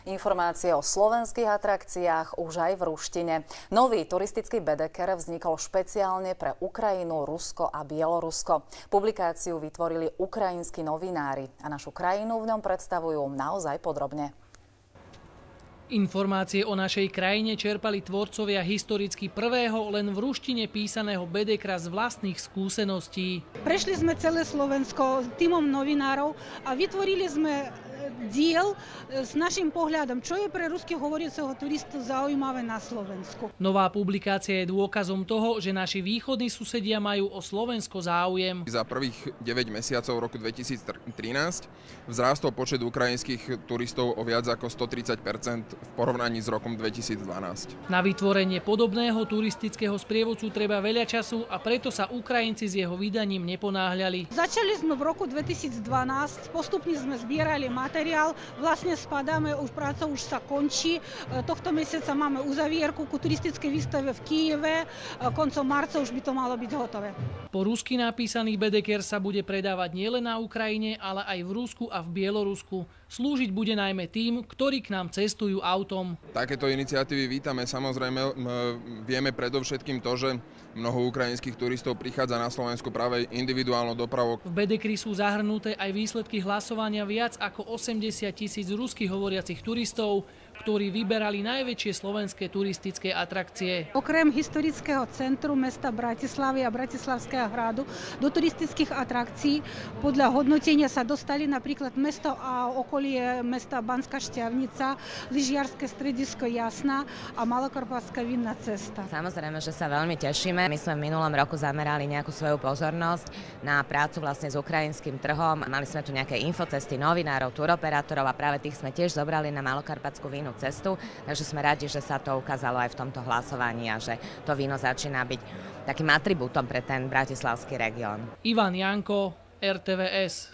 Informácie o slovenských atrakciách už aj v ruštine. Nový turistický bedeker vznikol špeciálne pre Ukrajinu, Rusko a Bielorusko. Publikáciu vytvorili ukrajinskí novinári a našu krajinu v ňom predstavujú naozaj podrobne. Informácie o našej krajine čerpali tvorcovia historicky prvého len v ruštine písaného bedekra z vlastných skúseností. Prešli sme celé Slovensko s tímom novinárov a vytvorili sme diel s našim pohľadom, čo je pre ruských hovoriaceho turistu zaujímavé na Slovensku. Nová publikácia je dôkazom toho, že naši východní susedia majú o Slovensko záujem. Za prvých 9 mesiacov roku 2013 vzrástol počet ukrajinských turistov o viac ako 130% v porovnaní s rokom 2012. Na vytvorenie podobného turistického sprievodcu treba veľa času a preto sa Ukrajinci s jeho vydaním neponáhľali. Začali sme v roku 2012, postupne sme zbierali materiál, vlastne spadáme, už práca už sa končí. Tohto mesiaca máme uzavierku ku turistickej výstave v Kyjeve, koncom marca už by to malo byť hotové. Po rusky napísaný bedeker sa bude predávať nielen na Ukrajine, ale aj v Rusku a v Bielorusku. Slúžiť bude najmä tým, ktorí k nám cestujú autom. Takéto iniciatívy vítame. Samozrejme, vieme predovšetkým to, že mnoho ukrajinských turistov prichádza na Slovensku práve individuálnou dopravou. V bedekri sú zahrnuté aj výsledky hlasovania viac ako 80 000 ruských hovoriacich turistov, ktorí vyberali najväčšie slovenské turistické atrakcie. Okrem historického centru mesta Bratislavy a Bratislavského hradu do turistických atrakcií podľa hodnotenia sa dostali napríklad mesto a okolie mesta Banská Štiavnica, lyžiarske stredisko Jasná a Malokarpatská vinná cesta. Samozrejme, že sa veľmi tešíme. My sme v minulom roku zamerali nejakú svoju pozornosť na prácu vlastne s ukrajinským trhom. Mali sme tu nejaké infocesty novinárov, turoperátorov a práve tých sme tiež zobrali na Malokarpatskú vinnú cestu, takže sme radi, že sa to ukázalo aj v tomto hlasovaní a že to víno začína byť takým atribútom pre ten bratislavský región. Ivan Janko, RTVS.